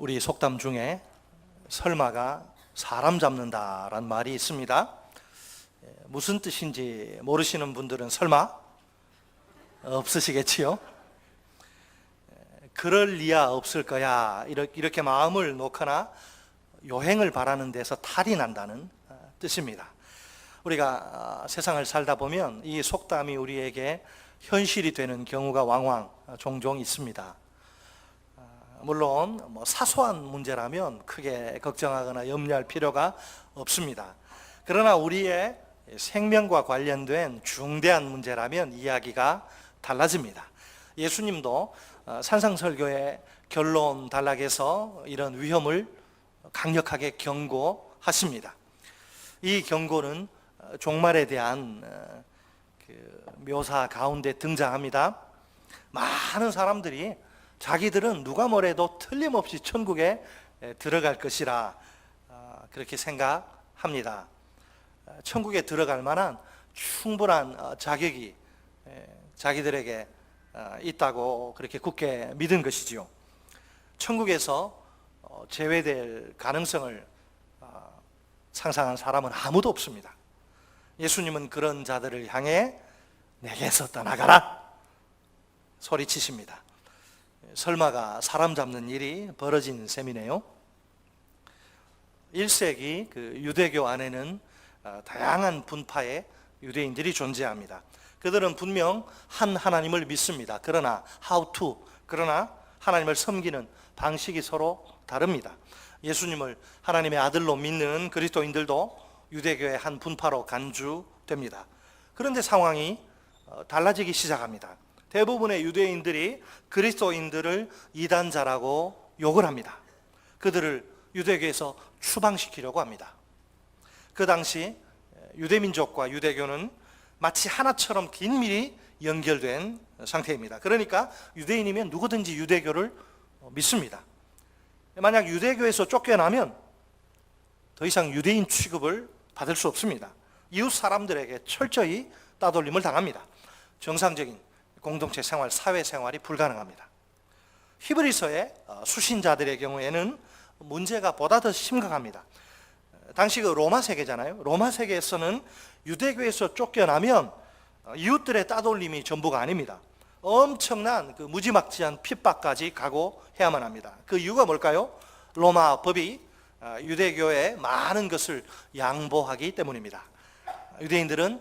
우리 속담 중에 설마가 사람 잡는다라는 말이 있습니다. 무슨 뜻인지 모르시는 분들은 설마 없으시겠지요? 그럴 리야 없을 거야 이렇게 마음을 놓거나 요행을 바라는 데서 탈이 난다는 뜻입니다. 우리가 세상을 살다 보면 이 속담이 우리에게 현실이 되는 경우가 왕왕 종종 있습니다. 물론 사소한 문제라면 크게 걱정하거나 염려할 필요가 없습니다. 그러나 우리의 생명과 관련된 중대한 문제라면 이야기가 달라집니다. 예수님도 산상설교의 결론 단락에서 이런 위험을 강력하게 경고하십니다. 이 경고는 종말에 대한 묘사 가운데 등장합니다. 많은 사람들이 자기들은 누가 뭐래도 틀림없이 천국에 들어갈 것이라 그렇게 생각합니다. 천국에 들어갈 만한 충분한 자격이 자기들에게 있다고 그렇게 굳게 믿은 것이지요. 천국에서 제외될 가능성을 상상한 사람은 아무도 없습니다. 예수님은 그런 자들을 향해 내게서 떠나가라 소리치십니다. 설마가 사람 잡는 일이 벌어진 셈이네요. 1세기 유대교 안에는 다양한 분파의 유대인들이 존재합니다. 그들은 분명 한 하나님을 믿습니다. 그러나 그러나 하나님을 섬기는 방식이 서로 다릅니다. 예수님을 하나님의 아들로 믿는 그리스도인들도 유대교의 한 분파로 간주됩니다. 그런데 상황이 달라지기 시작합니다. 대부분의 유대인들이 그리스도인들을 이단자라고 욕을 합니다. 그들을 유대교에서 추방시키려고 합니다. 그 당시 유대민족과 유대교는 마치 하나처럼 긴밀히 연결된 상태입니다. 그러니까 유대인이면 누구든지 유대교를 믿습니다. 만약 유대교에서 쫓겨나면 더 이상 유대인 취급을 받을 수 없습니다. 이웃 사람들에게 철저히 따돌림을 당합니다. 정상적인 공동체 생활, 사회 생활이 불가능합니다. 히브리서의 수신자들의 경우에는 문제가 보다 더 심각합니다. 당시 로마 세계잖아요. 로마 세계에서는 유대교에서 쫓겨나면 이웃들의 따돌림이 전부가 아닙니다. 엄청난 무지막지한 핍박까지 각오해야만 합니다. 그 이유가 뭘까요? 로마 법이 유대교의 많은 것을 양보하기 때문입니다. 유대인들은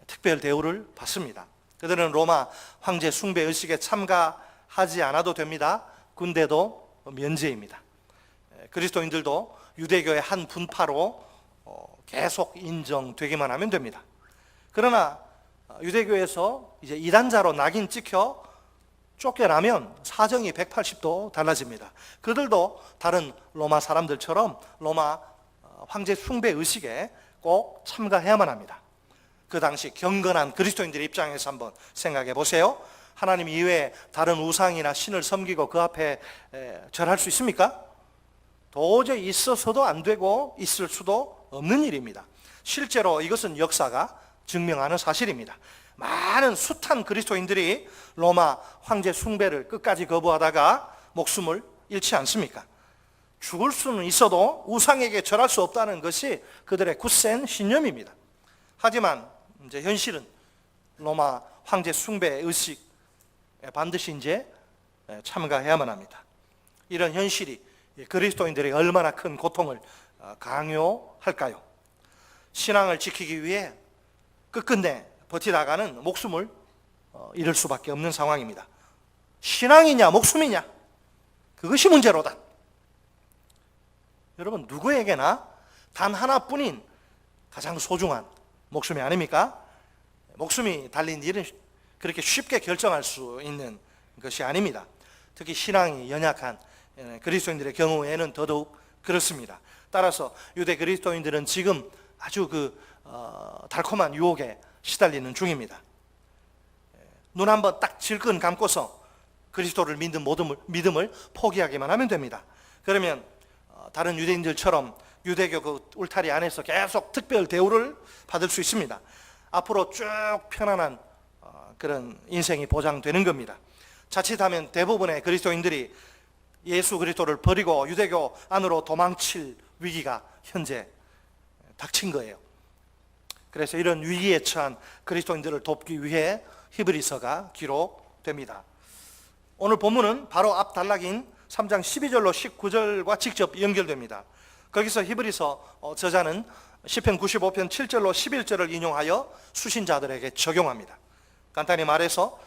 특별 대우를 받습니다. 그들은 로마 황제 숭배 의식에 참가하지 않아도 됩니다. 군대도 면제입니다. 그리스도인들도 유대교의 한 분파로 계속 인정되기만 하면 됩니다. 그러나 유대교에서 이제 이단자로 낙인 찍혀 쫓겨나면 사정이 180도 달라집니다. 그들도 다른 로마 사람들처럼 로마 황제 숭배 의식에 꼭 참가해야만 합니다. 그 당시 경건한 그리스도인들의 입장에서 한번 생각해 보세요. 하나님 이외에 다른 우상이나 신을 섬기고 그 앞에 절할 수 있습니까? 도저히 있어서도 안 되고 있을 수도 없는 일입니다. 실제로 이것은 역사가 증명하는 사실입니다. 많은 숱한 그리스도인들이 로마 황제 숭배를 끝까지 거부하다가 목숨을 잃지 않습니까? 죽을 수는 있어도 우상에게 절할 수 없다는 것이 그들의 굳센 신념입니다. 하지만 이제 현실은 로마 황제 숭배 의식에 반드시 이제 참가해야만 합니다. 이런 현실이 그리스도인들에게 얼마나 큰 고통을 강요할까요? 신앙을 지키기 위해 끝끝내 버티다가는 목숨을 잃을 수밖에 없는 상황입니다. 신앙이냐 목숨이냐 그것이 문제로다. 여러분 누구에게나 단 하나뿐인 가장 소중한 목숨이 아닙니까? 목숨이 달린 일은 그렇게 쉽게 결정할 수 있는 것이 아닙니다. 특히 신앙이 연약한 그리스도인들의 경우에는 더더욱 그렇습니다. 따라서 유대 그리스도인들은 지금 아주 달콤한 유혹에 시달리는 중입니다. 눈 한번 딱 질끈 감고서 그리스도를 믿는 믿음을 포기하기만 하면 됩니다. 그러면 다른 유대인들처럼 유대교 울타리 안에서 계속 특별 대우를 받을 수 있습니다. 앞으로 쭉 편안한 그런 인생이 보장되는 겁니다. 자칫하면 대부분의 그리스도인들이 예수 그리스도를 버리고 유대교 안으로 도망칠 위기가 현재 닥친 거예요. 그래서 이런 위기에 처한 그리스도인들을 돕기 위해 히브리서가 기록됩니다. 오늘 본문은 바로 앞 단락인 3장 12절로 19절과 직접 연결됩니다. 거기서 히브리서 저자는 시편 95편 7절로 11절을 인용하여 수신자들에게 적용합니다. 간단히 말해서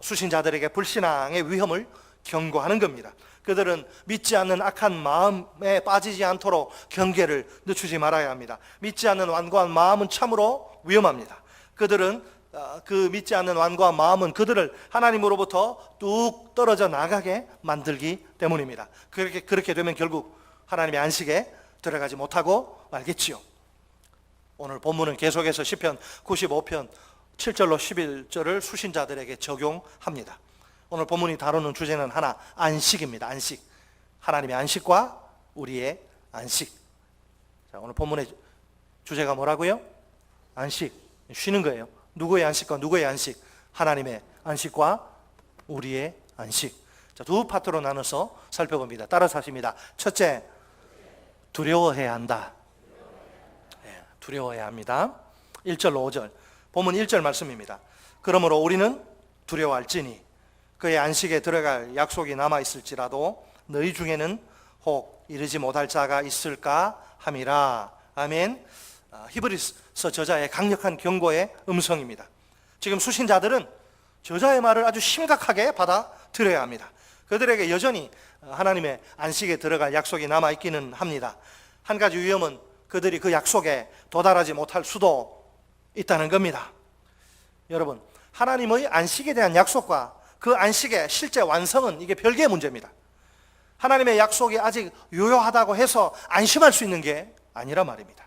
수신자들에게 불신앙의 위험을 경고하는 겁니다. 그들은 믿지 않는 악한 마음에 빠지지 않도록 경계를 늦추지 말아야 합니다. 믿지 않는 완고한 마음은 참으로 위험합니다. 그들은 그 믿지 않는 완고한 마음은 그들을 하나님으로부터 뚝 떨어져 나가게 만들기 때문입니다. 그렇게 되면 결국 하나님의 안식에 들어가지 못하고 말겠지요. 오늘 본문은 계속해서 시편 95편 7절로 11절을 수신자들에게 적용합니다. 오늘 본문이 다루는 주제는 하나, 안식입니다. 안식. 하나님의 안식과 우리의 안식. 자, 오늘 본문의 주제가 뭐라고요? 안식. 쉬는 거예요. 누구의 안식과 누구의 안식? 하나님의 안식과 우리의 안식. 자, 두 파트로 나눠서 살펴봅니다. 따라서 하십니다. 첫째, 두려워해야 한다. 네, 두려워해야 합니다. 1절로 5절. 본문 1절 말씀입니다. 그러므로 우리는 두려워할지니 그의 안식에 들어갈 약속이 남아있을지라도 너희 중에는 혹 이르지 못할 자가 있을까 함이라. 아멘. 히브리서 저자의 강력한 경고의 음성입니다. 지금 수신자들은 저자의 말을 아주 심각하게 받아들여야 합니다. 그들에게 여전히 하나님의 안식에 들어갈 약속이 남아있기는 합니다. 한 가지 위험은 그들이 그 약속에 도달하지 못할 수도 있다는 겁니다. 여러분, 하나님의 안식에 대한 약속과 그 안식의 실제 완성은 이게 별개의 문제입니다. 하나님의 약속이 아직 유효하다고 해서 안심할 수 있는 게 아니라 말입니다.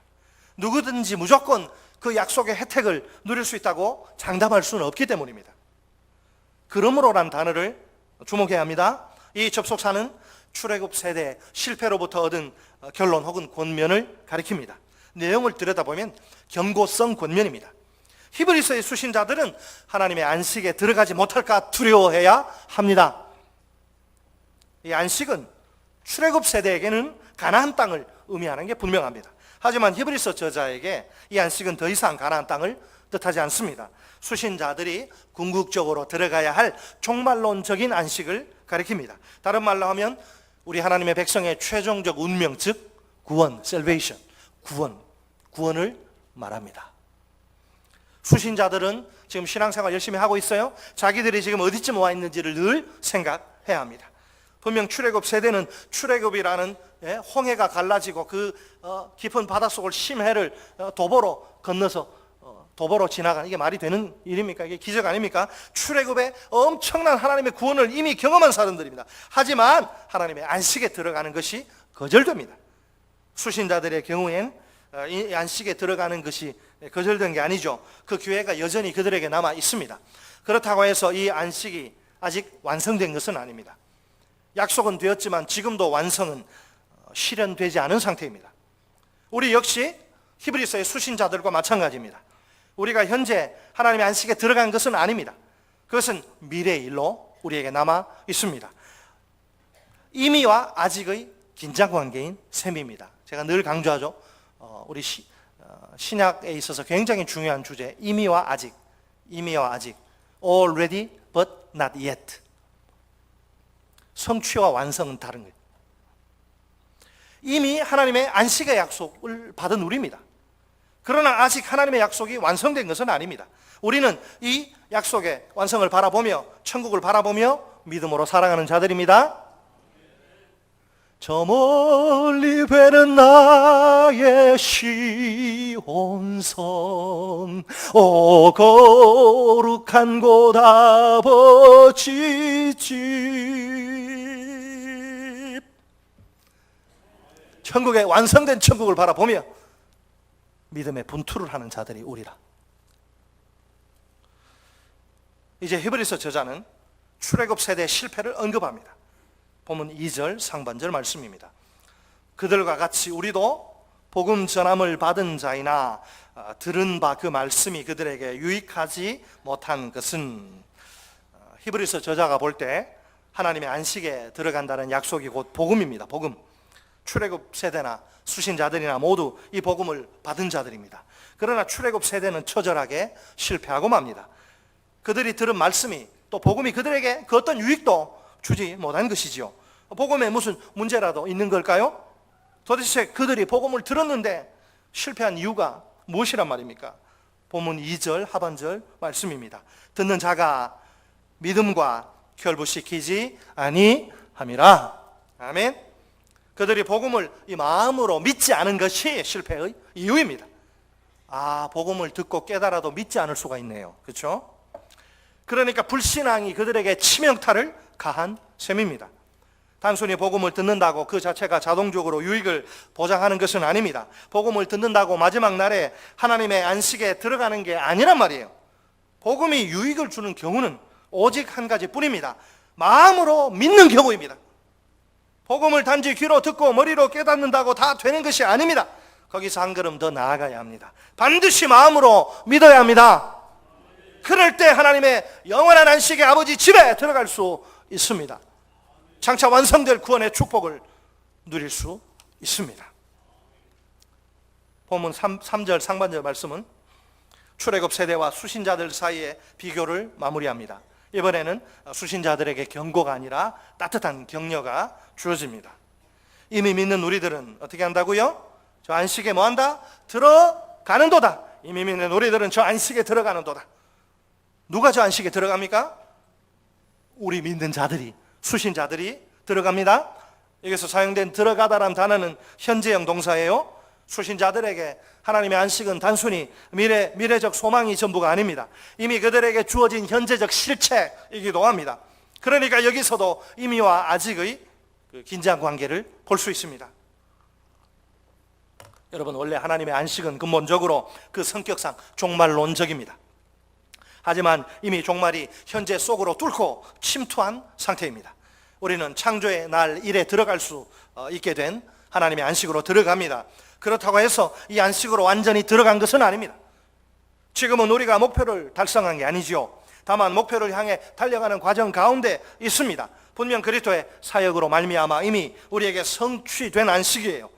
누구든지 무조건 그 약속의 혜택을 누릴 수 있다고 장담할 수는 없기 때문입니다. 그러므로란 단어를 주목해야 합니다. 이 접속사는 출애굽 세대 실패로부터 얻은 결론 혹은 권면을 가리킵니다. 내용을 들여다보면 경고성 권면입니다. 히브리서의 수신자들은 하나님의 안식에 들어가지 못할까 두려워해야 합니다. 이 안식은 출애굽 세대에게는 가나안 땅을 의미하는 게 분명합니다. 하지만 히브리서 저자에게 이 안식은 더 이상 가나안 땅을 뜻하지 않습니다. 수신자들이 궁극적으로 들어가야 할 종말론적인 안식을 가리킵니다. 다른 말로 하면 우리 하나님의 백성의 최종적 운명, 즉 구원, salvation, 구원을 말합니다. 수신자들은 지금 신앙생활 열심히 하고 있어요. 자기들이 지금 어디쯤 와 있는지를 늘 생각해야 합니다. 분명 출애굽 세대는 출애굽이라는 홍해가 갈라지고 그 깊은 바닷속을 심해를 도보로 건너서 도보로 지나가는, 이게 말이 되는 일입니까? 이게 기적 아닙니까? 출애굽의 엄청난 하나님의 구원을 이미 경험한 사람들입니다. 하지만 하나님의 안식에 들어가는 것이 거절됩니다. 수신자들의 경우엔 이 안식에 들어가는 것이 거절된 게 아니죠. 그 기회가 여전히 그들에게 남아 있습니다. 그렇다고 해서 이 안식이 아직 완성된 것은 아닙니다. 약속은 되었지만 지금도 완성은 실현되지 않은 상태입니다. 우리 역시 히브리서의 수신자들과 마찬가지입니다. 우리가 현재 하나님의 안식에 들어간 것은 아닙니다. 그것은 미래의 일로 우리에게 남아 있습니다. 이미와 아직의 긴장관계인 셈입니다. 제가 늘 강조하죠. 우리 신약에 있어서 굉장히 중요한 주제, 이미와 아직. Already but not yet. 성취와 완성은 다른 거예요. 이미 하나님의 안식의 약속을 받은 우리입니다. 그러나 아직 하나님의 약속이 완성된 것은 아닙니다. 우리는 이 약속의 완성을 바라보며, 천국을 바라보며 믿음으로 살아가는 자들입니다. 저 멀리 배는 나의 시온성, 오 거룩한 곳 아버지 집. 천국의 완성된 천국을 바라보며 믿음의 분투를 하는 자들이 우리라. 이제 히브리서 저자는 출애굽 세대의 실패를 언급합니다. 본문 2절 상반절 말씀입니다. 그들과 같이 우리도 복음 전함을 받은 자이나 들은 바 그 말씀이 그들에게 유익하지 못한 것은, 히브리서 저자가 볼 때 하나님의 안식에 들어간다는 약속이 곧 복음입니다. 복음. 출애굽 세대나 수신자들이나 모두 이 복음을 받은 자들입니다. 그러나 출애굽 세대는 처절하게 실패하고 맙니다. 그들이 들은 말씀이 또 복음이 그들에게 그 어떤 유익도 주지 못한 것이지요. 복음에 무슨 문제라도 있는 걸까요? 도대체 그들이 복음을 들었는데 실패한 이유가 무엇이란 말입니까? 본문 2절 하반절 말씀입니다. 듣는 자가 믿음과 결부시키지 아니함이라. 아멘. 그들이 복음을 이 마음으로 믿지 않은 것이 실패의 이유입니다. 복음을 듣고 깨달아도 믿지 않을 수가 있네요. 그렇죠? 그러니까 불신앙이 그들에게 치명타를 가한 셈입니다. 단순히 복음을 듣는다고 그 자체가 자동적으로 유익을 보장하는 것은 아닙니다. 복음을 듣는다고 마지막 날에 하나님의 안식에 들어가는 게 아니란 말이에요. 복음이 유익을 주는 경우는 오직 한 가지뿐입니다. 마음으로 믿는 경우입니다. 복음을 단지 귀로 듣고 머리로 깨닫는다고 다 되는 것이 아닙니다. 거기서 한 걸음 더 나아가야 합니다. 반드시 마음으로 믿어야 합니다. 그럴 때 하나님의 영원한 안식의 아버지 집에 들어갈 수 있습니다. 장차 완성될 구원의 축복을 누릴 수 있습니다. 본문 3절 상반절 말씀은 출애굽 세대와 수신자들 사이의 비교를 마무리합니다. 이번에는 수신자들에게 경고가 아니라 따뜻한 격려가 주어집니다. 이미 믿는 우리들은 어떻게 한다고요? 저 안식에 뭐한다? 들어가는도다. 이미 믿는 우리들은 저 안식에 들어가는도다. 누가 저 안식에 들어갑니까? 우리 믿는 자들이, 수신자들이 들어갑니다. 여기서 사용된 들어가다란 단어는 현재형 동사예요. 수신자들에게 하나님의 안식은 단순히 미래적 소망이 전부가 아닙니다. 이미 그들에게 주어진 현재적 실체이기도 합니다. 그러니까 여기서도 이미와 아직의 긴장 관계를 볼 수 있습니다. 여러분, 원래 하나님의 안식은 근본적으로 그 성격상 종말론적입니다. 하지만 이미 종말이 현재 속으로 뚫고 침투한 상태입니다. 우리는 창조의 날 1에 들어갈 수 있게 된 하나님의 안식으로 들어갑니다. 그렇다고 해서 이 안식으로 완전히 들어간 것은 아닙니다. 지금은 우리가 목표를 달성한 게 아니죠. 다만 목표를 향해 달려가는 과정 가운데 있습니다. 분명 그리스도의 사역으로 말미암아 이미 우리에게 성취된 안식이에요.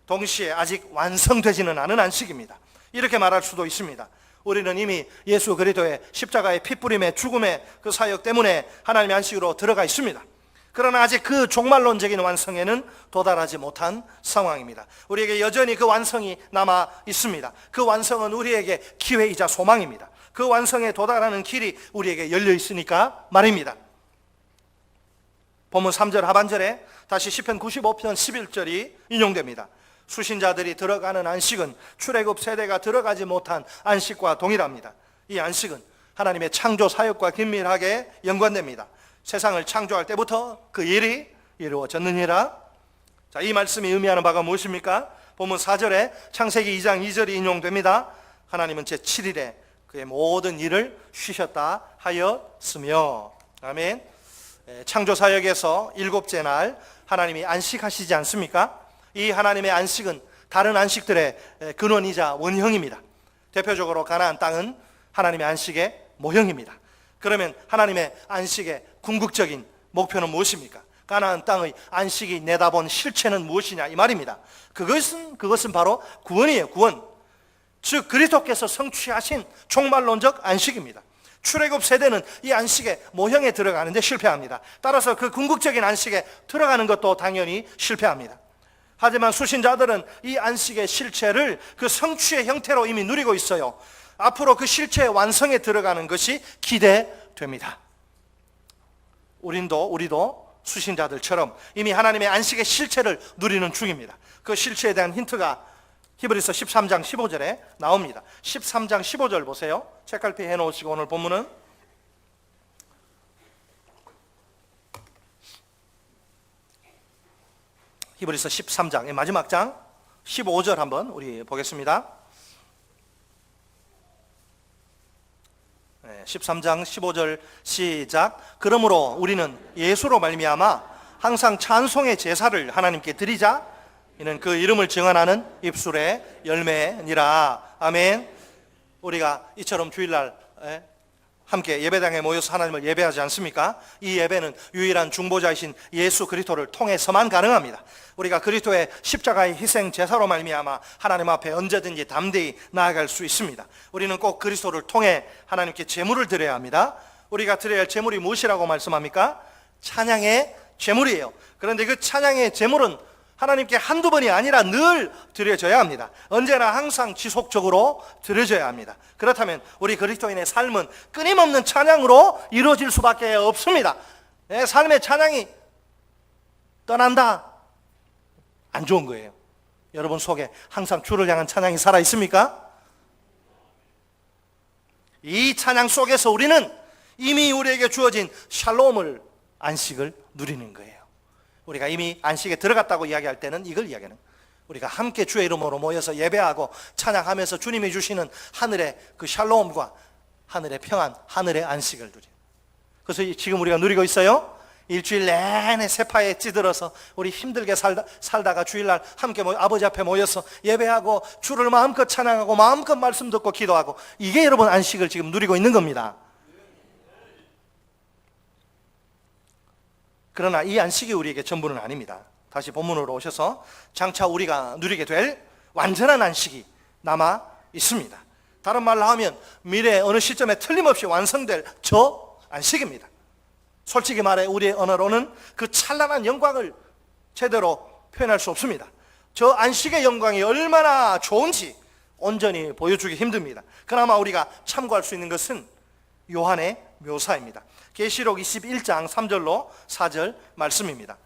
동시에 아직 완성되지는 않은 안식입니다. 이렇게 말할 수도 있습니다. 우리는 이미 예수 그리스도의 십자가의 피뿌림의 죽음의 그 사역 때문에 하나님의 안식으로 들어가 있습니다. 그러나 아직 그 종말론적인 완성에는 도달하지 못한 상황입니다. 우리에게 여전히 그 완성이 남아 있습니다. 그 완성은 우리에게 기회이자 소망입니다. 그 완성에 도달하는 길이 우리에게 열려 있으니까 말입니다. 본문 3절 하반절에 다시 시편 95편 11절이 인용됩니다. 수신자들이 들어가는 안식은 출애굽 세대가 들어가지 못한 안식과 동일합니다. 이 안식은 하나님의 창조 사역과 긴밀하게 연관됩니다. 세상을 창조할 때부터 그 일이 이루어졌느니라. 자, 이 말씀이 의미하는 바가 무엇입니까? 본문 4절에 창세기 2장 2절이 인용됩니다. 하나님은 제7일에 그의 모든 일을 쉬셨다 하였으며. 아멘. 창조 사역에서 일곱째 날 하나님이 안식하시지 않습니까? 이 하나님의 안식은 다른 안식들의 근원이자 원형입니다. 대표적으로 가나안 땅은 하나님의 안식의 모형입니다. 그러면 하나님의 안식의 궁극적인 목표는 무엇입니까? 가나안 땅의 안식이 내다본 실체는 무엇이냐 이 말입니다. 그것은 바로 구원이에요. 구원. 즉 그리스도께서 성취하신 종말론적 안식입니다. 출애굽 세대는 이 안식의 모형에 들어가는데 실패합니다. 따라서 그 궁극적인 안식에 들어가는 것도 당연히 실패합니다. 하지만 수신자들은 이 안식의 실체를 그 성취의 형태로 이미 누리고 있어요. 앞으로 그 실체의 완성에 들어가는 것이 기대됩니다. 우리도 수신자들처럼 이미 하나님의 안식의 실체를 누리는 중입니다. 그 실체에 대한 힌트가 히브리서 13장 15절에 나옵니다. 13장 15절 보세요. 책갈피 해놓으시고 오늘 본문은 히브리서 13장의 마지막 장 15절 한번 우리 보겠습니다. 13장 15절 시작. 그러므로 우리는 예수로 말미암아 항상 찬송의 제사를 하나님께 드리자. 이는 그 이름을 증언하는 입술의 열매니라. 아멘. 우리가 이처럼 주일날 함께 예배당에 모여서 하나님을 예배하지 않습니까? 이 예배는 유일한 중보자이신 예수 그리스도를 통해서만 가능합니다. 우리가 그리스도의 십자가의 희생 제사로 말미암아 하나님 앞에 언제든지 담대히 나아갈 수 있습니다. 우리는 꼭 그리스도를 통해 하나님께 제물을 드려야 합니다. 우리가 드려야 할 제물이 무엇이라고 말씀합니까? 찬양의 제물이에요. 그런데 그 찬양의 제물은 하나님께 한두 번이 아니라 늘 드려져야 합니다. 언제나 항상 지속적으로 드려져야 합니다. 그렇다면 우리 그리스도인의 삶은 끊임없는 찬양으로 이루어질 수밖에 없습니다. 내 삶의 찬양이 떠난다, 안 좋은 거예요. 여러분 속에 항상 주를 향한 찬양이 살아 있습니까? 이 찬양 속에서 우리는 이미 우리에게 주어진 샬롬을, 안식을 누리는 거예요. 우리가 이미 안식에 들어갔다고 이야기할 때는 이걸 이야기하는 거예요. 우리가 함께 주의 이름으로 모여서 예배하고 찬양하면서 주님이 주시는 하늘의 그 샬롬과 하늘의 평안, 하늘의 안식을 누려요. 그래서 지금 우리가 누리고 있어요. 일주일 내내 세파에 찌들어서 우리 힘들게 살다가 주일날 함께 아버지 앞에 모여서 예배하고 주를 마음껏 찬양하고 마음껏 말씀 듣고 기도하고, 이게 여러분 안식을 지금 누리고 있는 겁니다. 그러나 이 안식이 우리에게 전부는 아닙니다. 다시 본문으로 오셔서 장차 우리가 누리게 될 완전한 안식이 남아 있습니다. 다른 말로 하면 미래의 어느 시점에 틀림없이 완성될 저 안식입니다. 솔직히 말해 우리의 언어로는 그 찬란한 영광을 제대로 표현할 수 없습니다. 저 안식의 영광이 얼마나 좋은지 온전히 보여주기 힘듭니다. 그나마 우리가 참고할 수 있는 것은 요한의 묘사입니다. 계시록 21장 3절로 4절 말씀입니다.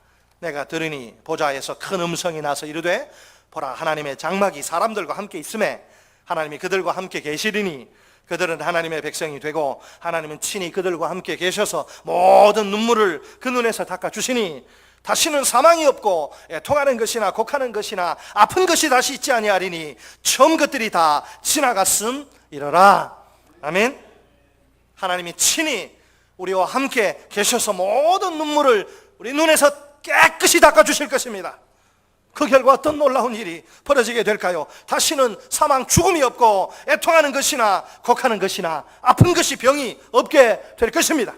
내가 들으니 보좌에서 큰 음성이 나서 이르되 보라, 하나님의 장막이 사람들과 함께 있음에 하나님이 그들과 함께 계시리니 그들은 하나님의 백성이 되고 하나님은 친히 그들과 함께 계셔서 모든 눈물을 그 눈에서 닦아주시니 다시는 사망이 없고 통하는 것이나 곡하는 것이나 아픈 것이 다시 있지 아니하리니 처음 것들이 다 지나갔음이러라. 아멘. 하나님이 친히 우리와 함께 계셔서 모든 눈물을 우리 눈에서 깨끗이 닦아주실 것입니다. 그 결과 어떤 놀라운 일이 벌어지게 될까요? 다시는 사망, 죽음이 없고 애통하는 것이나 곡하는 것이나 아픈 것이, 병이 없게 될 것입니다.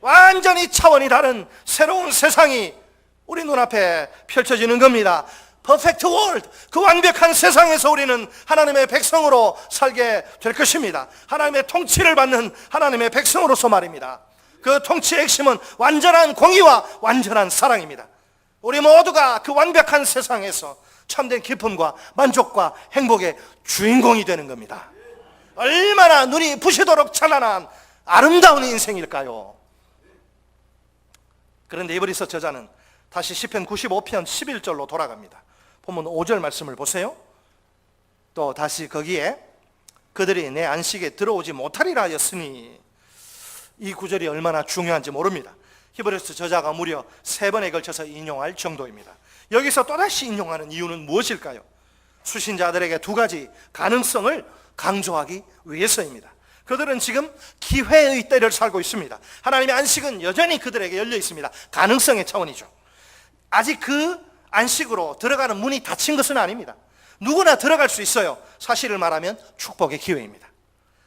완전히 차원이 다른 새로운 세상이 우리 눈앞에 펼쳐지는 겁니다. 퍼펙트 월드, 그 완벽한 세상에서 우리는 하나님의 백성으로 살게 될 것입니다. 하나님의 통치를 받는 하나님의 백성으로서 말입니다. 그 통치의 핵심은 완전한 공의와 완전한 사랑입니다. 우리 모두가 그 완벽한 세상에서 참된 기쁨과 만족과 행복의 주인공이 되는 겁니다. 얼마나 눈이 부시도록 찬란한 아름다운 인생일까요? 그런데 이브리서 저자는 다시 시편 95편 11절로 돌아갑니다. 보면 5절 말씀을 보세요. 또 다시 거기에 그들이 내 안식에 들어오지 못하리라 하였으니, 이 구절이 얼마나 중요한지 모릅니다. 히브리서 저자가 무려 3번에 걸쳐서 인용할 정도입니다. 여기서 또다시 인용하는 이유는 무엇일까요? 수신자들에게 2가지 가능성을 강조하기 위해서입니다. 그들은 지금 기회의 때를 살고 있습니다. 하나님의 안식은 여전히 그들에게 열려 있습니다. 가능성의 차원이죠. 아직 그 안식으로 들어가는 문이 닫힌 것은 아닙니다. 누구나 들어갈 수 있어요. 사실을 말하면 축복의 기회입니다.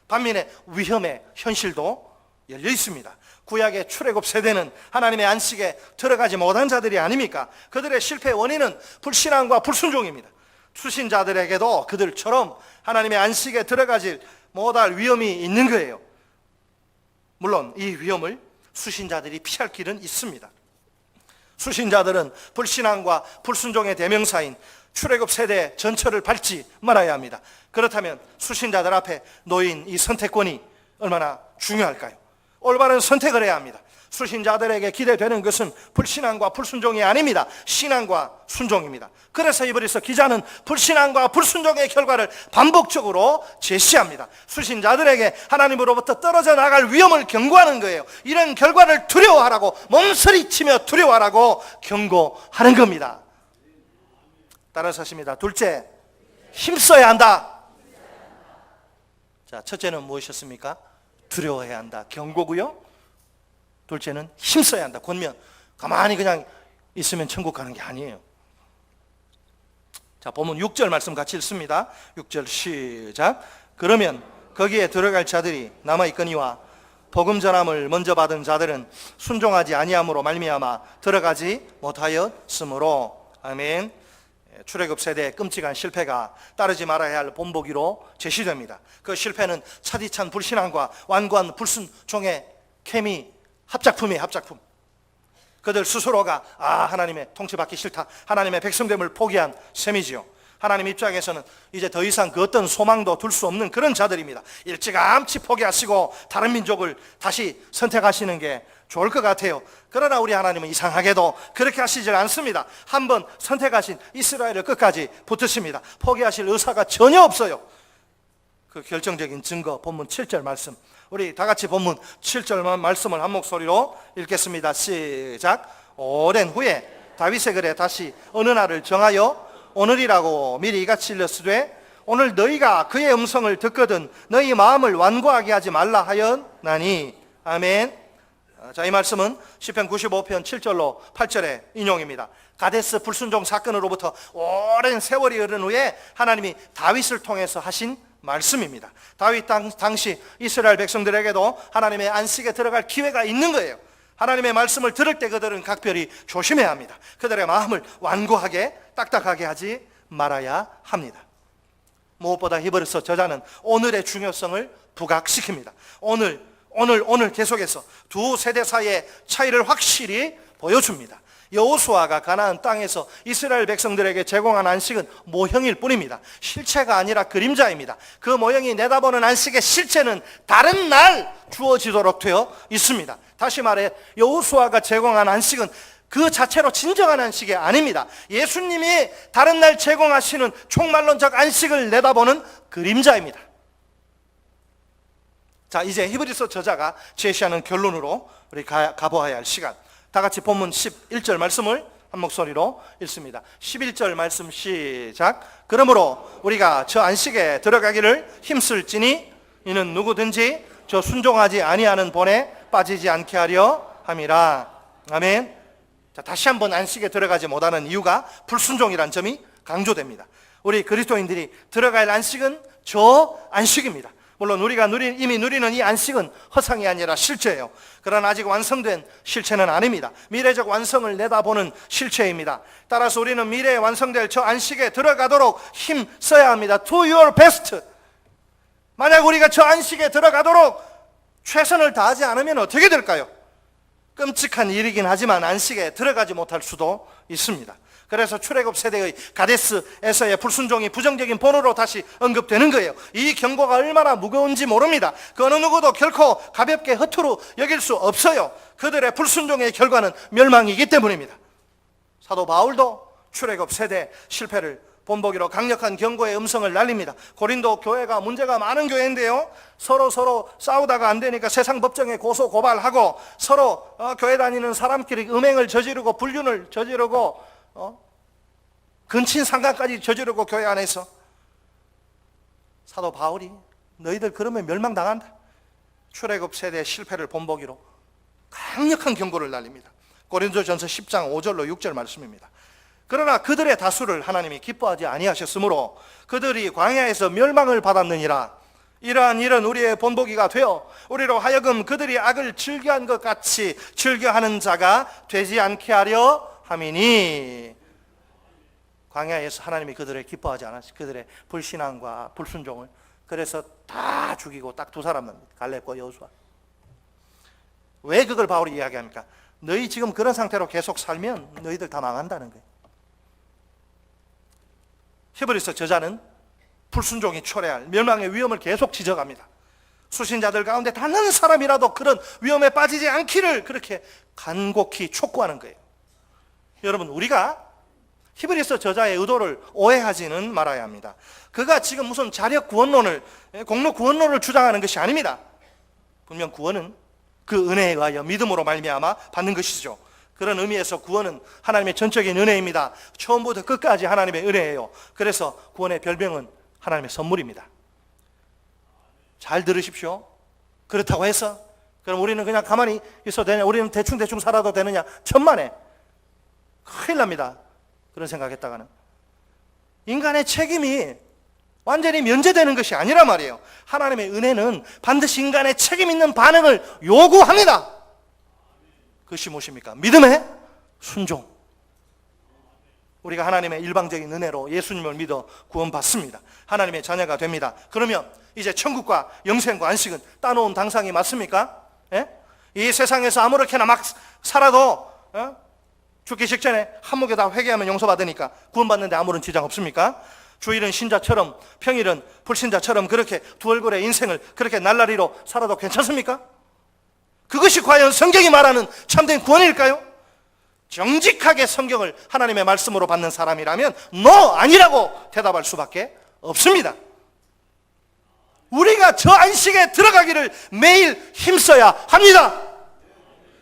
반면에 위험의 현실도 열려 있습니다. 구약의 출애굽 세대는 하나님의 안식에 들어가지 못한 자들이 아닙니까? 그들의 실패의 원인은 불신앙과 불순종입니다. 수신자들에게도 그들처럼 하나님의 안식에 들어가지 못할 위험이 있는 거예요. 물론 이 위험을 수신자들이 피할 길은 있습니다. 수신자들은 불신앙과 불순종의 대명사인 출애굽 세대 전철을 밟지 말아야 합니다. 그렇다면 수신자들 앞에 놓인 이 선택권이 얼마나 중요할까요? 올바른 선택을 해야 합니다. 수신자들에게 기대되는 것은 불신앙과 불순종이 아닙니다. 신앙과 순종입니다. 그래서 이브리서 기자는 불신앙과 불순종의 결과를 반복적으로 제시합니다. 수신자들에게 하나님으로부터 떨어져 나갈 위험을 경고하는 거예요. 이런 결과를 두려워하라고, 몸서리치며 두려워하라고 경고하는 겁니다. 따라서 하십니다. 둘째, 힘써야 한다. 자, 첫째는 무엇이었습니까? 두려워해야 한다, 경고고요. 둘째는 힘써야 한다. 권면, 가만히 그냥 있으면 천국 가는 게 아니에요. 자, 보면 6절 말씀 같이 읽습니다. 6절 시작. 그러면 거기에 들어갈 자들이 남아있거니와 복음 전함을 먼저 받은 자들은 순종하지 아니함으로 말미암아 들어가지 못하였으므로. 아멘. 출애굽 세대의 끔찍한 실패가 따르지 말아야 할 본보기로 제시됩니다. 그 실패는 차디찬 불신앙과 완고한 불순종의 케미 합작품이에요. 합작품. 그들 스스로가 하나님의 통치받기 싫다, 하나님의 백성됨을 포기한 셈이지요. 하나님 입장에서는 이제 더 이상 그 어떤 소망도 둘 수 없는 그런 자들입니다. 일찌감치 포기하시고 다른 민족을 다시 선택하시는 게 좋을 것 같아요. 그러나 우리 하나님은 이상하게도 그렇게 하시질 않습니다. 한번 선택하신 이스라엘을 끝까지 붙으십니다. 포기하실 의사가 전혀 없어요. 그 결정적인 증거, 본문 7절 말씀, 우리 다 같이 본문 7절 말씀을 한 목소리로 읽겠습니다. 시작. 오랜 후에 다윗의 글에 다시 어느 날을 정하여 오늘이라고 미리 이같이 일렀으되 오늘 너희가 그의 음성을 듣거든 너희 마음을 완고하게 하지 말라 하였나니. 아멘. 자, 이 말씀은 시편 95편 7절로 8절의 인용입니다. 가데스 불순종 사건으로부터 오랜 세월이 흐른 후에 하나님이 다윗을 통해서 하신 말씀입니다. 다윗 당시 이스라엘 백성들에게도 하나님의 안식에 들어갈 기회가 있는 거예요. 하나님의 말씀을 들을 때 그들은 각별히 조심해야 합니다. 그들의 마음을 완고하게 딱딱하게 하지 말아야 합니다. 무엇보다 히브리서 저자는 오늘의 중요성을 부각시킵니다. 오늘 계속해서 두 세대 사이의 차이를 확실히 보여줍니다. 여호수아가 가나안 땅에서 이스라엘 백성들에게 제공한 안식은 모형일 뿐입니다. 실체가 아니라 그림자입니다. 그 모형이 내다보는 안식의 실체는 다른 날 주어지도록 되어 있습니다. 다시 말해 여호수아가 제공한 안식은 그 자체로 진정한 안식이 아닙니다. 예수님이 다른 날 제공하시는 총말론적 안식을 내다보는 그림자입니다. 자, 이제 히브리서 저자가 제시하는 결론으로 우리 가보아야 할 시간. 다 같이 본문 11절 말씀을 한 목소리로 읽습니다. 11절 말씀 시작. 그러므로 우리가 저 안식에 들어가기를 힘쓸지니 이는 누구든지 저 순종하지 아니하는 본에 빠지지 않게 하려 함이라. 아멘. 자, 다시 한번 안식에 들어가지 못하는 이유가 불순종이란 점이 강조됩니다. 우리 그리스도인들이 들어갈 안식은 저 안식입니다. 물론 우리가 이미 누리는 이 안식은 허상이 아니라 실체예요. 그러나 아직 완성된 실체는 아닙니다. 미래적 완성을 내다보는 실체입니다. 따라서 우리는 미래에 완성될 저 안식에 들어가도록 힘 써야 합니다. Do your best. 만약 우리가 저 안식에 들어가도록 최선을 다하지 않으면 어떻게 될까요? 끔찍한 일이긴 하지만 안식에 들어가지 못할 수도 있습니다. 그래서 출애굽 세대의 가데스에서의 불순종이 부정적인 본으로 다시 언급되는 거예요. 이 경고가 얼마나 무거운지 모릅니다. 그 어느 누구도 결코 가볍게 허투루 여길 수 없어요. 그들의 불순종의 결과는 멸망이기 때문입니다. 사도 바울도 출애굽 세대 실패를 본보기로 강력한 경고의 음성을 날립니다. 고린도 교회가 문제가 많은 교회인데요, 서로 싸우다가 안 되니까 세상 법정에 고소 고발하고 서로 교회 다니는 사람끼리 음행을 저지르고 불륜을 저지르고 근친상간까지 저지르고 교회 안에서. 사도 바울이 너희들 그러면 멸망당한다, 출애굽 세대의 실패를 본보기로 강력한 경고를 날립니다. 고린도전서 10장 5절로 6절 말씀입니다. 그러나 그들의 다수를 하나님이 기뻐하지 아니하셨으므로 그들이 광야에서 멸망을 받았느니라. 이러한 일은 우리의 본보기가 되어 우리로 하여금 그들이 악을 즐겨한 것 같이 즐겨하는 자가 되지 않게 하려 함이니. 광야에서 하나님이 그들을 기뻐하지 않았어요. 그들의 불신앙과 불순종을. 그래서 다 죽이고 딱 두 사람 납니다. 갈렙과 여호수아. 왜 그걸 바울이 이야기합니까? 너희 지금 그런 상태로 계속 살면 너희들 다 망한다는 거예요. 히브리서 저자는 불순종이 초래할 멸망의 위험을 계속 지적합니다. 수신자들 가운데 단 한 사람이라도 그런 위험에 빠지지 않기를 그렇게 간곡히 촉구하는 거예요. 여러분, 우리가 히브리서 저자의 의도를 오해하지는 말아야 합니다. 그가 지금 무슨 자력 구원론을, 공로 구원론을 주장하는 것이 아닙니다. 분명 구원은 그 은혜에 의하여 믿음으로 말미암아 받는 것이죠. 그런 의미에서 구원은 하나님의 전적인 은혜입니다. 처음부터 끝까지 하나님의 은혜예요. 그래서 구원의 별명은 하나님의 선물입니다. 잘 들으십시오. 그렇다고 해서 그럼 우리는 그냥 가만히 있어도 되냐, 우리는 대충 살아도 되느냐, 천만에 큰일 납니다. 그런 생각했다가는 인간의 책임이 완전히 면제되는 것이 아니란 말이에요. 하나님의 은혜는 반드시 인간의 책임 있는 반응을 요구합니다. 그것이 무엇입니까? 믿음의 순종. 우리가 하나님의 일방적인 은혜로 예수님을 믿어 구원받습니다. 하나님의 자녀가 됩니다. 그러면 이제 천국과 영생과 안식은 따놓은 당상이 맞습니까? 예? 이 세상에서 아무렇게나 막 살아도 죽기 직전에 한목에다 회개하면 용서받으니까 구원받는데 아무런 지장 없습니까? 주일은 신자처럼 평일은 불신자처럼 그렇게 두 얼굴의 인생을 그렇게 날라리로 살아도 괜찮습니까? 그것이 과연 성경이 말하는 참된 구원일까요? 정직하게 성경을 하나님의 말씀으로 받는 사람이라면 아니라고 대답할 수밖에 없습니다. 우리가 저 안식에 들어가기를 매일 힘써야 합니다.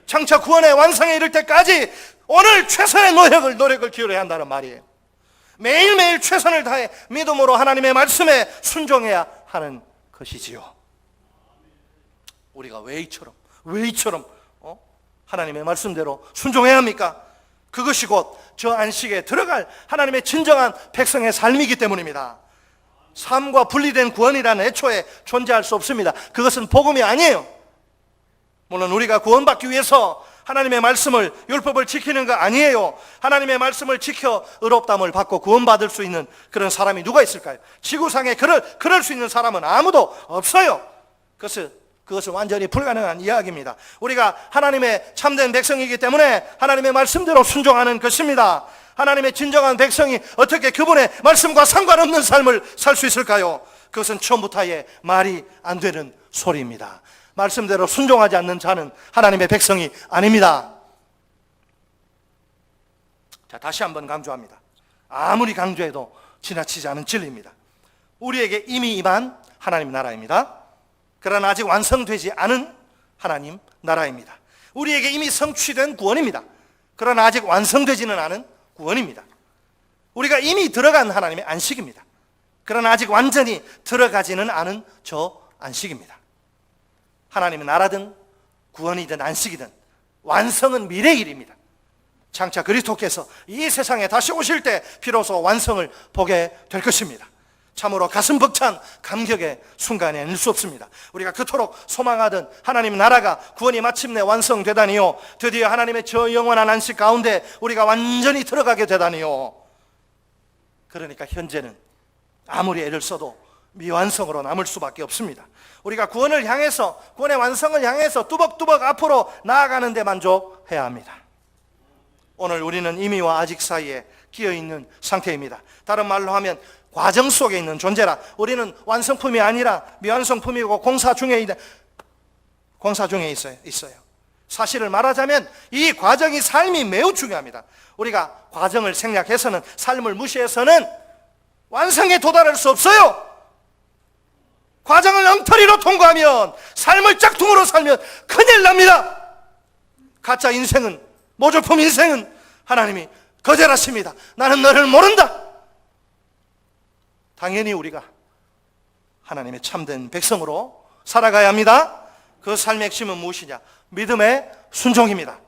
장차 구원의 완성에 이를 때까지 오늘 최선의 노력을 기울여야 한다는 말이에요. 매일매일 최선을 다해 믿음으로 하나님의 말씀에 순종해야 하는 것이지요. 우리가 왜 이처럼 하나님의 말씀대로 순종해야 합니까? 그것이 곧 저 안식에 들어갈 하나님의 진정한 백성의 삶이기 때문입니다. 삶과 분리된 구원이라는 애초에 존재할 수 없습니다. 그것은 복음이 아니에요. 물론 우리가 구원받기 위해서 하나님의 말씀을, 율법을 지키는 거 아니에요. 하나님의 말씀을 지켜 의롭다함을 받고 구원받을 수 있는 그런 사람이 누가 있을까요? 지구상에 그럴 수 있는 사람은 아무도 없어요. 그것은 완전히 불가능한 이야기입니다. 우리가 하나님의 참된 백성이기 때문에 하나님의 말씀대로 순종하는 것입니다. 하나님의 진정한 백성이 어떻게 그분의 말씀과 상관없는 삶을 살 수 있을까요? 그것은 처음부터의 말이 안 되는 소리입니다. 말씀대로 순종하지 않는 자는 하나님의 백성이 아닙니다. 자, 다시 한번 강조합니다. 아무리 강조해도 지나치지 않은 진리입니다. 우리에게 이미 임한 하나님 나라입니다. 그러나 아직 완성되지 않은 하나님 나라입니다. 우리에게 이미 성취된 구원입니다. 그러나 아직 완성되지는 않은 구원입니다. 우리가 이미 들어간 하나님의 안식입니다. 그러나 아직 완전히 들어가지는 않은 저 안식입니다. 하나님의 나라든 구원이든 안식이든 완성은 미래의 일입니다. 장차 그리스도께서 이 세상에 다시 오실 때 비로소 완성을 보게 될 것입니다. 참으로 가슴 벅찬 감격의 순간이 아닐 수 없습니다. 우리가 그토록 소망하던 하나님 나라가 구원이 마침내 완성되다니요, 드디어 하나님의 저 영원한 안식 가운데 우리가 완전히 들어가게 되다니요. 그러니까 현재는 아무리 애를 써도 미완성으로 남을 수밖에 없습니다. 우리가 구원을 향해서, 구원의 완성을 향해서 뚜벅뚜벅 앞으로 나아가는 데 만족해야 합니다. 오늘 우리는 이미와 아직 사이에 끼어있는 상태입니다. 다른 말로 하면 과정 속에 있는 존재라. 우리는 완성품이 아니라 미완성품이고 공사 중에 있어요. 사실을 말하자면 이 과정이 삶이 매우 중요합니다. 우리가 과정을 생략해서는, 삶을 무시해서는 완성에 도달할 수 없어요. 과정을 엉터리로 통과하면, 삶을 짝퉁으로 살면 큰일 납니다. 가짜 인생은, 모조품 인생은 하나님이 거절하십니다. 나는 너를 모른다. 당연히 우리가 하나님의 참된 백성으로 살아가야 합니다. 그 삶의 핵심은 무엇이냐? 믿음의 순종입니다.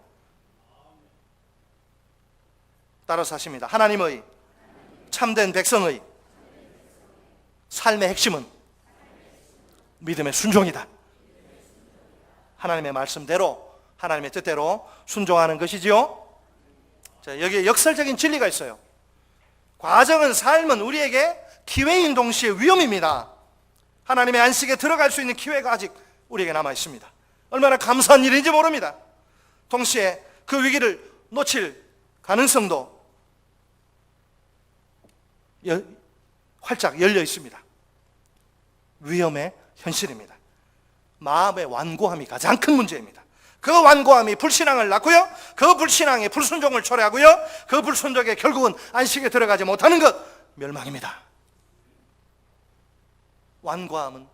따라서 하십니다. 하나님의 참된 백성의 삶의 핵심은 믿음의 순종이다. 하나님의 말씀대로, 하나님의 뜻대로 순종하는 것이지요. 자, 여기에 역설적인 진리가 있어요. 과정은, 삶은 우리에게 기회인 동시에 위험입니다. 하나님의 안식에 들어갈 수 있는 기회가 아직 우리에게 남아 있습니다. 얼마나 감사한 일인지 모릅니다. 동시에 그 위기를 놓칠 가능성도 활짝 열려 있습니다. 위험의 현실입니다. 마음의 완고함이 가장 큰 문제입니다. 그 완고함이 불신앙을 낳고요, 그 불신앙이 불순종을 초래하고요, 그 불순종에 결국은 안식에 들어가지 못하는 것, 멸망입니다. 완고함은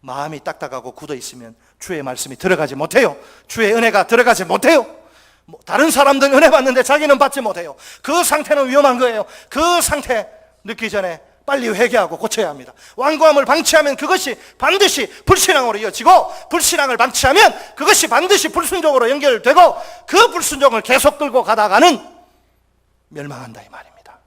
마음이 딱딱하고 굳어 있으면 주의 말씀이 들어가지 못해요. 주의 은혜가 들어가지 못해요. 다른 사람들 은혜 받는데 자기는 받지 못해요. 그 상태는 위험한 거예요. 그 상태 늦기 전에 빨리 회개하고 고쳐야 합니다. 완고함을 방치하면 그것이 반드시 불신앙으로 이어지고, 불신앙을 방치하면 그것이 반드시 불순종으로 연결되고, 그 불순종을 계속 끌고 가다가는 멸망한다 이 말입니다.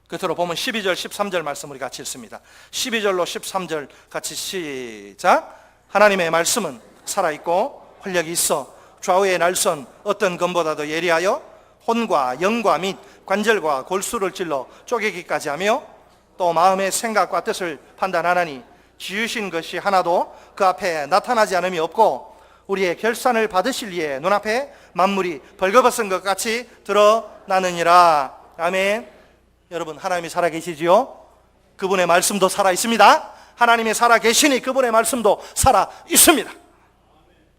끝으로 보면 12절 13절 말씀 우리 같이 읽습니다. 12절로 13절 같이 시작. 하나님의 말씀은 살아있고 활력이 있어 좌우의 날선 어떤 검보다도 예리하여 혼과 영과 및 관절과 골수를 찔러 쪼개기까지 하며 또 마음의 생각과 뜻을 판단하나니 지으신 것이 하나도 그 앞에 나타나지 않음이 없고 우리의 결산을 받으실 이에 눈앞에 만물이 벌거벗은 것 같이 드러나느니라. 아멘. 여러분, 하나님이 살아계시지요? 그분의 말씀도 살아있습니다. 하나님이 살아계시니 그분의 말씀도 살아있습니다.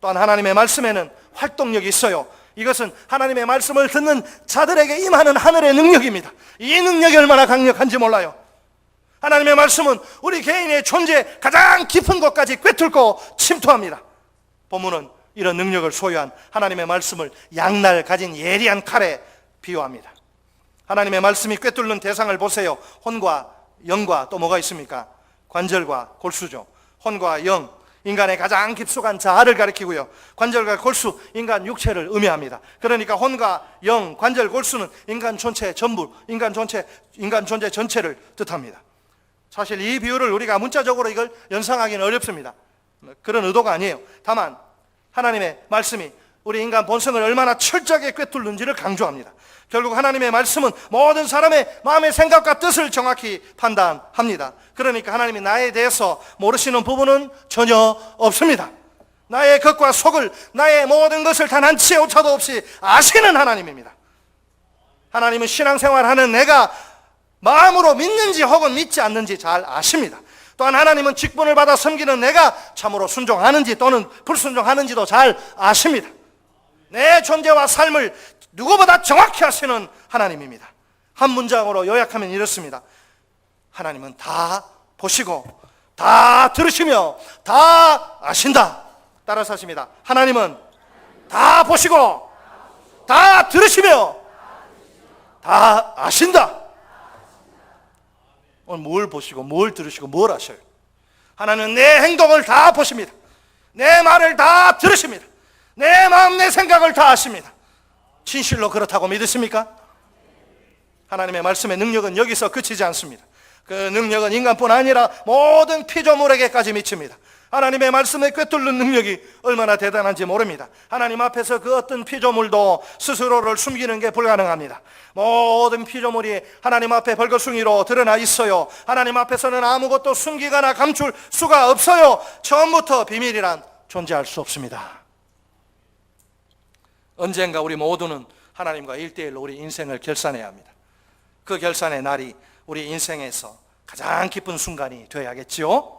또한 하나님의 말씀에는 활동력이 있어요. 이것은 하나님의 말씀을 듣는 자들에게 임하는 하늘의 능력입니다. 이 능력이 얼마나 강력한지 몰라요. 하나님의 말씀은 우리 개인의 존재 가장 깊은 곳까지 꿰뚫고 침투합니다. 본문은 이런 능력을 소유한 하나님의 말씀을 양날 가진 예리한 칼에 비유합니다. 하나님의 말씀이 꿰뚫는 대상을 보세요. 혼과 영과 또 뭐가 있습니까? 관절과 골수죠. 혼과 영, 인간의 가장 깊숙한 자아를 가리키고요. 관절과 골수, 인간 육체를 의미합니다. 그러니까 혼과 영, 관절, 골수는 인간 전체 전부, 인간 존재 전체를 뜻합니다. 사실 이 비유를 우리가 문자적으로 이걸 연상하기는 어렵습니다. 그런 의도가 아니에요. 다만 하나님의 말씀이 우리 인간 본성을 얼마나 철저하게 꿰뚫는지를 강조합니다. 결국 하나님의 말씀은 모든 사람의 마음의 생각과 뜻을 정확히 판단합니다. 그러니까 하나님이 나에 대해서 모르시는 부분은 전혀 없습니다. 나의 겉과 속을, 나의 모든 것을 단 한 치의 오차도 없이 아시는 하나님입니다. 하나님은 신앙생활하는 내가 마음으로 믿는지 혹은 믿지 않는지 잘 아십니다. 또한 하나님은 직분을 받아 섬기는 내가 참으로 순종하는지 또는 불순종하는지도 잘 아십니다. 내 존재와 삶을 누구보다 정확히 아시는 하나님입니다. 한 문장으로 요약하면 이렇습니다. 하나님은 다 보시고 다 들으시며 다 아신다. 따라서 하십니다. 하나님은 다 보시고 다 들으시며 다 아신다. 오늘 뭘 보시고 뭘 들으시고 뭘 아셔요? 하나님은 내 행동을 다 보십니다. 내 말을 다 들으십니다. 내 마음 내 생각을 다 아십니다. 진실로 그렇다고 믿으십니까? 하나님의 말씀의 능력은 여기서 그치지 않습니다. 그 능력은 인간뿐 아니라 모든 피조물에게까지 미칩니다. 하나님의 말씀에 꿰뚫는 능력이 얼마나 대단한지 모릅니다. 하나님 앞에서 그 어떤 피조물도 스스로를 숨기는 게 불가능합니다. 모든 피조물이 하나님 앞에 벌거숭이로 드러나 있어요. 하나님 앞에서는 아무것도 숨기거나 감출 수가 없어요. 처음부터 비밀이란 존재할 수 없습니다. 언젠가 우리 모두는 하나님과 1대1로 우리 인생을 결산해야 합니다. 그 결산의 날이 우리 인생에서 가장 기쁜 순간이 되어야겠지요.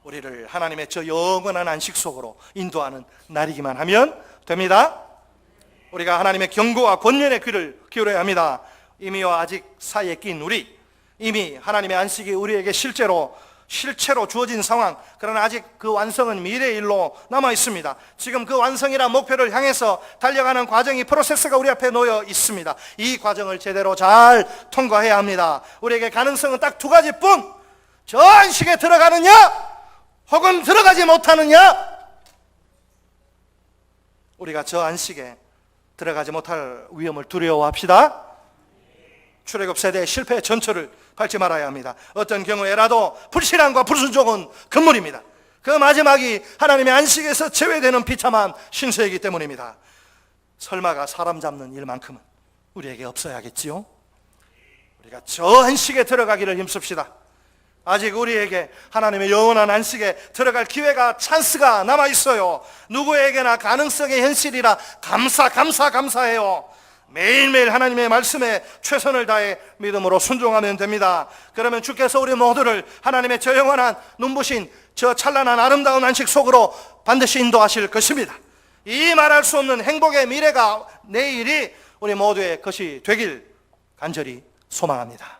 우리를 하나님의 저 영원한 안식 속으로 인도하는 날이기만 하면 됩니다. 우리가 하나님의 경고와 권면의 귀를 기울여야 합니다. 이미와 아직 사이에 낀 우리, 이미 하나님의 안식이 우리에게 실체로 주어진 상황, 그러나 아직 그 완성은 미래의 일로 남아 있습니다. 지금 그 완성이란 목표를 향해서 달려가는 과정이, 프로세스가 우리 앞에 놓여 있습니다. 이 과정을 제대로 잘 통과해야 합니다. 우리에게 가능성은 딱 두 가지뿐. 저 안식에 들어가느냐 혹은 들어가지 못하느냐. 우리가 저 안식에 들어가지 못할 위험을 두려워합시다. 출애굽 세대의 실패의 전철을 밟지 말아야 합니다. 어떤 경우에라도 불신앙과 불순종은 금물입니다. 그 마지막이 하나님의 안식에서 제외되는 비참한 신세이기 때문입니다. 설마가 사람 잡는 일만큼은 우리에게 없어야겠지요. 우리가 저 안식에 들어가기를 힘씁시다. 아직 우리에게 하나님의 영원한 안식에 들어갈 기회가, 찬스가 남아 있어요. 누구에게나 가능성의 현실이라 감사해요. 매일매일 하나님의 말씀에 최선을 다해 믿음으로 순종하면 됩니다. 그러면 주께서 우리 모두를 하나님의 저 영원한 눈부신 저 찬란한 아름다운 안식 속으로 반드시 인도하실 것입니다. 이 말할 수 없는 행복의 미래가, 내일이 우리 모두의 것이 되길 간절히 소망합니다.